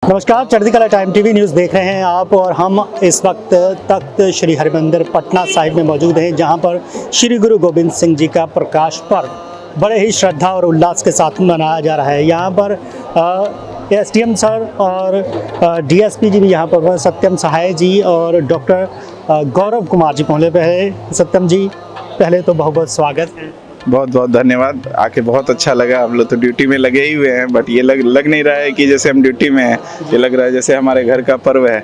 नमस्कार, चढ़ती कला टाइम टीवी न्यूज़ देख रहे हैं आप और हम इस वक्त तख्त श्री हरिमंदिर पटना साहिब में मौजूद हैं, जहां पर श्री गुरु गोबिंद सिंह जी का प्रकाश पर्व बड़े ही श्रद्धा और उल्लास के साथ मनाया जा रहा है। यहां पर एसडीएम सर और डीएसपी जी भी यहां पर, सत्यम सहाय जी और डॉक्टर गौरव कुमार जी पहुंचे पे है। सत्यम जी, पहले तो बहुत बहुत स्वागत है। बहुत बहुत धन्यवाद। आके बहुत अच्छा लगा। हम लोग तो ड्यूटी में लगे ही हुए हैं, बट ये लग नहीं रहा है कि जैसे हम ड्यूटी में हैं, ये लग रहा है जैसे हमारे घर का पर्व है।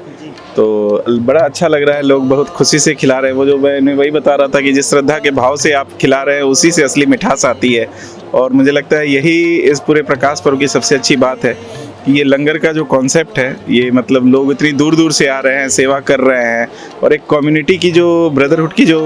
तो बड़ा अच्छा लग रहा है, लोग बहुत खुशी से खिला रहे हैं। वो जो मैं वही बता रहा था कि जिस श्रद्धा के भाव से आप खिला रहे हैं, उसी से असली मिठास आती है। और मुझे लगता है यही इस पूरे प्रकाश पर्व की सबसे अच्छी बात है कि ये लंगर का जो कॉन्सेप्ट है, ये मतलब लोग इतनी दूर दूर से आ रहे हैं, सेवा कर रहे हैं, और एक कम्युनिटी की जो ब्रदरहुड की जो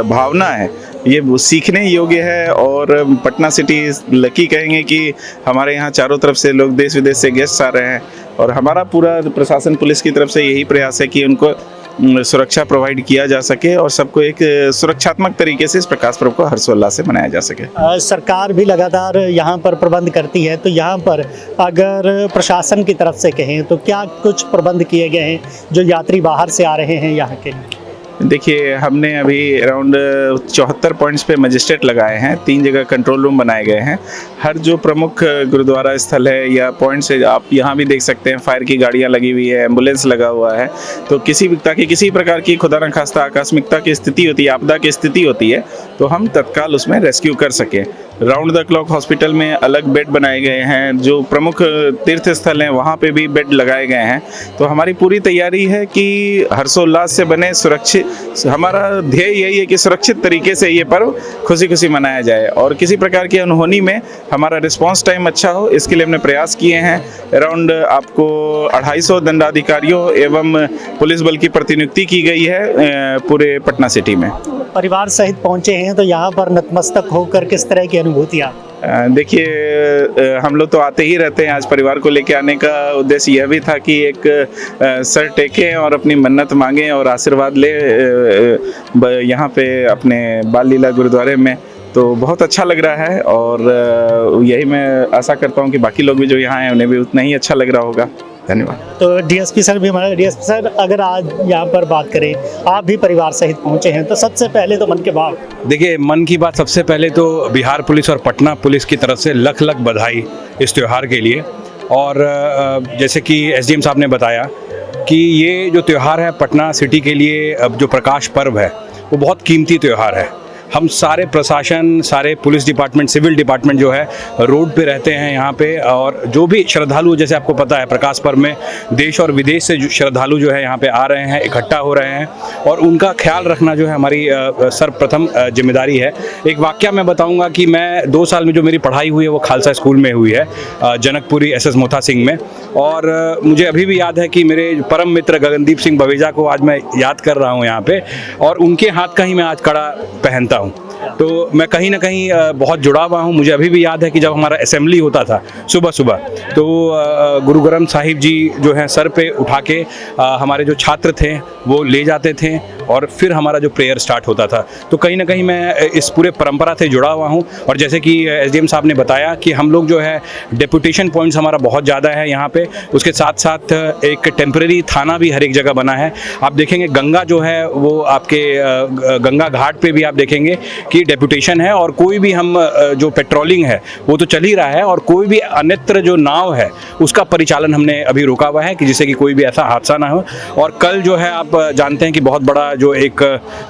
भावना है, ये वो सीखने योग्य है। और पटना सिटी लकी कहेंगे कि हमारे यहाँ चारों तरफ से लोग देश विदेश से गेस्ट आ रहे हैं, और हमारा पूरा प्रशासन पुलिस की तरफ से यही प्रयास है कि उनको सुरक्षा प्रोवाइड किया जा सके और सबको एक सुरक्षात्मक तरीके से इस प्रकाश पर्व को हर्षोल्लास से मनाया जा सके। सरकार भी लगातार यहाँ पर प्रबंध करती है, तो यहाँ पर अगर प्रशासन की तरफ से कहें तो क्या कुछ प्रबंध किए गए हैं जो यात्री बाहर से आ रहे हैं यहाँ के? देखिए, हमने अभी अराउंड 74 पॉइंट्स पे मजिस्ट्रेट लगाए हैं, 3 जगह कंट्रोल रूम बनाए गए हैं। हर जो प्रमुख गुरुद्वारा स्थल है या पॉइंट से आप यहाँ भी देख सकते हैं, फायर की गाड़ियाँ लगी हुई है, एम्बुलेंस लगा हुआ है। तो ताकि किसी प्रकार की खुदा न खास्ता आकस्मिकता की स्थिति होती है, आपदा की स्थिति होती है, तो हम तत्काल उसमें रेस्क्यू कर सकें। राउंड द क्लॉक हॉस्पिटल में अलग बेड बनाए गए हैं, जो प्रमुख तीर्थ स्थल हैं वहाँ पे भी बेड लगाए गए हैं। तो हमारी पूरी तैयारी है कि हर्षोल्लास से बने, सुरक्षित, हमारा ध्येय यही है कि सुरक्षित तरीके से ये पर्व खुशी खुशी मनाया जाए और किसी प्रकार की अनहोनी में हमारा रिस्पांस टाइम अच्छा हो, इसके लिए हमने प्रयास किए हैं। अराउंड आपको 250 दंडाधिकारियों एवं पुलिस बल की प्रतिनियुक्ति की गई है पूरे पटना सिटी में। परिवार सहित पहुंचे हैं, तो यहाँ पर नतमस्तक होकर किस तरह की अनुभूतियाँ? देखिए, हम लोग तो आते ही रहते हैं। आज परिवार को लेके आने का उद्देश्य यह भी था कि एक सर टेकें और अपनी मन्नत मांगें और आशीर्वाद ले यहाँ पे अपने बाल लीला गुरुद्वारे में। तो बहुत अच्छा लग रहा है और यही मैं आशा करता हूँ कि बाकी लोग भी जो यहाँ हैं उन्हें भी उतना ही अच्छा लग रहा होगा। धन्यवाद। तो डीएसपी सर भी हमारे, डीएसपी सर, अगर आज यहाँ पर बात करें, आप भी परिवार सहित पहुँचे हैं, तो सबसे पहले तो मन के भाव। देखिए, मन की बात, सबसे पहले तो बिहार पुलिस और पटना पुलिस की तरफ से लख लख बधाई इस त्यौहार के लिए। और जैसे कि एसडीएम साहब ने बताया कि ये जो त्यौहार है पटना सिटी के लिए, अब जो प्रकाश पर्व है वो बहुत कीमती त्यौहार है। हम सारे प्रशासन, सारे पुलिस डिपार्टमेंट, सिविल डिपार्टमेंट जो है रोड पे रहते हैं यहाँ पे, और जो भी श्रद्धालु, जैसे आपको पता है प्रकाश पर्व में देश और विदेश से श्रद्धालु जो है यहाँ पे आ रहे हैं, इकट्ठा हो रहे हैं, और उनका ख्याल रखना जो है हमारी सर्वप्रथम जिम्मेदारी है। एक वाकया मैं बताऊँगा कि मैं 2 साल में जो मेरी पढ़ाई हुई है वो खालसा स्कूल में हुई है, जनकपुरी SS मोथा सिंह में। और मुझे अभी भी याद है कि मेरे परम मित्र गगनदीप सिंह बवेजा को आज मैं याद कर रहा हूँ यहाँ पे, और उनके हाथ का ही मैं आज कड़ा पहनता हूँ। तो मैं कहीं ना कहीं बहुत जुड़ा हुआ हूँ। मुझे अभी भी याद है कि जब हमारा असेंबली होता था सुबह सुबह, तो गुरु ग्रंथ साहिब जी जो है सर पे उठा के हमारे जो छात्र थे वो ले जाते थे, और फिर हमारा जो प्रेयर स्टार्ट होता था। तो कहीं ना कहीं मैं इस पूरे परंपरा से जुड़ा हुआ हूँ। और जैसे कि एसडीएम साहब ने बताया कि हम लोग जो है डेपुटेशन पॉइंट्स हमारा बहुत ज़्यादा है यहाँ पे, उसके साथ साथ एक टेम्परेरी थाना भी हर एक जगह बना है। आप देखेंगे गंगा जो है वो आपके गंगा घाट पे भी आप देखेंगे कि डेपुटेशन है, और कोई भी हम जो पेट्रोलिंग है वो तो चल ही रहा है, और कोई भी अन्यत्र जो नाव है उसका परिचालन हमने अभी रोका हुआ है कि जिससे कि कोई भी ऐसा हादसा ना हो। और कल जो है आप जानते हैं कि बहुत बड़ा जो एक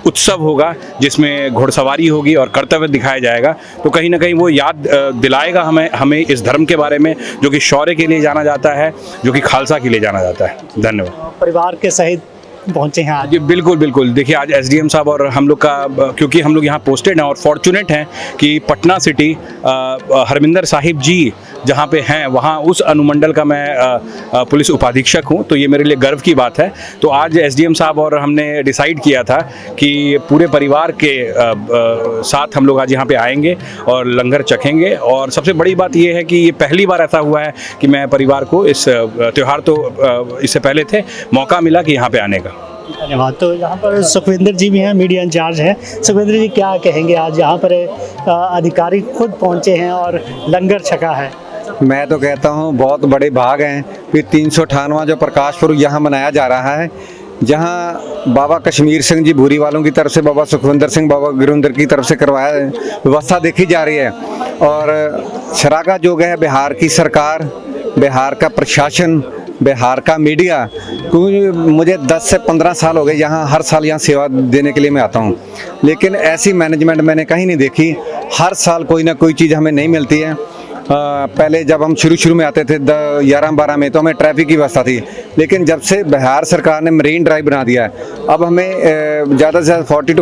उत्सव होगा जिसमें घुड़सवारी होगी और कर्तव्य दिखाया जाएगा। तो कहीं ना कहीं वो याद दिलाएगा हमें इस धर्म के बारे में, जो कि शौर्य के लिए जाना जाता है, जो कि खालसा के लिए जाना जाता है। धन्यवाद। परिवार के सहित पहुंचे हैं आज? जी बिल्कुल बिल्कुल। देखिए, आज एसडीएम साहब और हम लोग का, क्योंकि हम लोग यहाँ पोस्टेड हैं और फॉर्चुनेट हैं कि पटना सिटी हरमिंदर साहिब जी जहाँ पे हैं वहाँ उस अनुमंडल का मैं पुलिस उपाधीक्षक हूँ, तो ये मेरे लिए गर्व की बात है। तो आज एसडीएम साहब और हमने डिसाइड किया था कि पूरे परिवार के साथ हम लोग आज यहाँ पे आएंगे और लंगर चखेंगे। और सबसे बड़ी बात ये है कि ये पहली बार ऐसा हुआ है कि मैं परिवार को इस त्यौहार, तो इससे पहले थे, मौका मिला कि यहाँ पे आने का। धन्यवाद। तो यहाँ पर सुखविंदर जी भी हैं, मीडिया इंचार्ज हैं। सुखविंदर जी, क्या कहेंगे? आज यहाँ पर अधिकारी खुद पहुँचे हैं और लंगर छका है। मैं तो कहता हूँ बहुत बड़े भाग हैं कि 398वां जो प्रकाश पर्व यहाँ मनाया जा रहा है, जहाँ बाबा कश्मीर सिंह जी भूरी वालों की तरफ से, बाबा सुखविंदर सिंह, बाबा गुरिंदर की तरफ से करवाया व्यवस्था देखी जा रही है। और शराका जोग है बिहार की सरकार, बिहार का प्रशासन, बिहार का मीडिया, क्योंकि मुझे 10 से 15 साल हो गए यहाँ, हर साल यहाँ सेवा देने के लिए मैं आता हूँ, लेकिन ऐसी मैनेजमेंट मैंने कहीं नहीं देखी। हर साल कोई ना कोई चीज़ हमें नहीं मिलती है। पहले जब हम शुरू में आते थे 11-12 में, तो हमें ट्रैफिक की व्यवस्था थी, लेकिन जब से बिहार सरकार ने मरीन ड्राइव बना दिया है, अब हमें ज़्यादा से ज़्यादा 40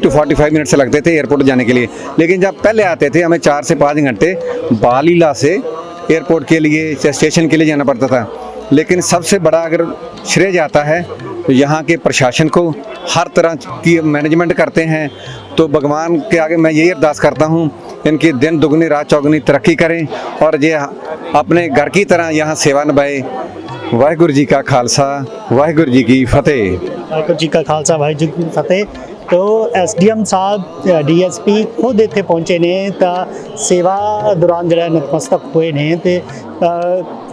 to 45 मिनट से लगते थे एयरपोर्ट जाने के लिए, लेकिन जब पहले आते थे हमें 4 से 5 घंटे बालीला से एयरपोर्ट के लिए, स्टेशन के लिए जाना पड़ता था। लेकिन सबसे बड़ा अगर श्रेय जाता है तो यहाँ के प्रशासन को, हर तरह की मैनेजमेंट करते हैं, तो भगवान के आगे मैं यही अरदास करता हूँ, इनकी दिन दुगनी रात चौगुनी तरक्की करें और ये अपने घर की तरह यहाँ सेवा निभाए। वाहिगुरु जी का खालसा, वाहिगुरु जी की फतेह। वाहिगुरू जी का खालसा, वाहिगुरू जी की फतेह। तो SDM ਸਾਹਿਬ DSP खुद ਇੱਥੇ ਪਹੁੰਚੇ ਨੇ ਤਾਂ ਸੇਵਾ ਦੌਰਾਨ ਜਿਹੜਾ ਨਤਮਸਤਕ ਹੋਏ ਨੇ ਤੇ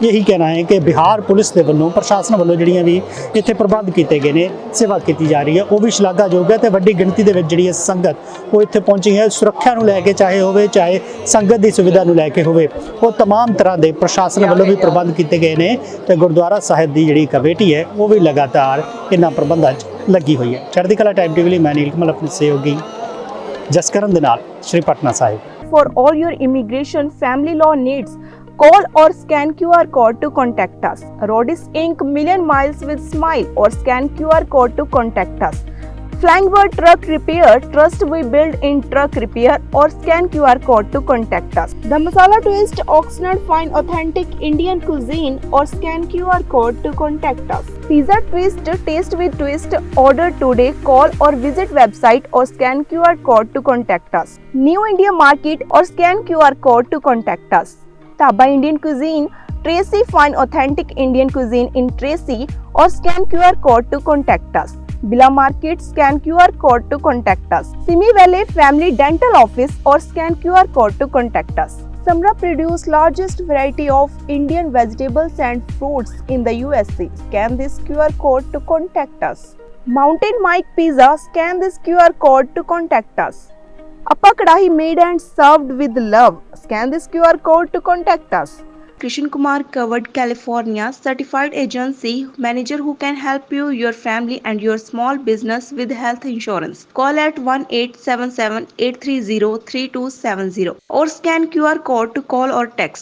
ਇਹੀ ਕਹਿਣਾ ਹੈ ਕਿ ਬਿਹਾਰ ਪੁਲਿਸ ਦੇ ਵੱਲੋਂ, ਪ੍ਰਸ਼ਾਸਨ ਵੱਲੋਂ ਜਿਹੜੀਆਂ ਵੀ ਇੱਥੇ ਪ੍ਰਬੰਧ ਕੀਤੇ ਗਏ ਨੇ, ਸੇਵਾ ਕੀਤੀ ਜਾ ਰਹੀ ਹੈ, ਉਹ ਵੀ ਸ਼ਲਾਘਾਯੋਗ ਹੈ ਤੇ ਵੱਡੀ ਗਿਣਤੀ ਦੇ ਵਿੱਚ ਜਿਹੜੀ ਹੈ ਸੰਗਤ ਉਹ ਇੱਥੇ ਪਹੁੰਚੀ ਹੈ। ਸੁਰੱਖਿਆ ਨੂੰ ਲੈ ਕੇ ਚਾਹੇ ਹੋਵੇ, ਚਾਹੇ ਸੰਗਤ ਦੀ ਸੁਵਿਧਾ ਨੂੰ ਲੈ ਕੇ ਹੋਵੇ, ਉਹ तमाम ਤਰ੍ਹਾਂ ਦੇ ਪ੍ਰਸ਼ਾਸਨ ਵੱਲੋਂ ਵੀ ਪ੍ਰਬੰਧ ਕੀਤੇ ਗਏ ਨੇ ਤੇ ਗੁਰਦੁਆਰਾ ਸਾਹਿਬ ਦੀ ਜਿਹੜੀ ਕਮੇਟੀ ਹੈ ਉਹ ਵੀ ਲਗਾਤਾਰ ਇਹਨਾਂ ਪ੍ਰਬੰਧਾਂ 'ਚ ਲੱਗੀ ਹੋਈ ਹੈ। ਚੜ੍ਹਦੀ ਕਲਾ ਟਾਈਮ ਟੀਵੀ ਲਈ ਮੈਂ ਨੀਲ ਕਮਲ ਆਪਣੇ ਸਹਿਯੋਗੀ ਜਸਕਰਨ ਦੇ ਨਾਲ Shri Patna Sahib. For all your immigration family law needs, call or scan QR code to contact us. Rodis Inc. Million Miles with Smile, or scan QR code to contact us. Flying Bird Truck Repair, trust we build in truck repair, or scan QR code to contact us. The Masala Twist, Oxnard Fine Authentic Indian Cuisine, or scan QR code to contact us. Pizza Twist, taste with twist, order today, call or visit website or scan QR code to contact us. New India Market, or scan QR code to contact us. Taba Indian Cuisine, Tracy Fine Authentic Indian Cuisine in Tracy, or scan QR code to contact us. Bila Market, scan QR code to contact us. Simi Valley Family Dental Office, or scan QR code to contact us. Samra produce largest variety of Indian vegetables and fruits in the USA. Scan this QR code to contact us. Mountain Mike Pizza, scan this QR code to contact us. Appa Kadahi made and served with love. Scan this QR code to contact us. Krishan Kumar Covered California, certified agency manager who can help you, your family and your small business with health insurance. Call at 1-877-830-3270 or scan QR code to call or text.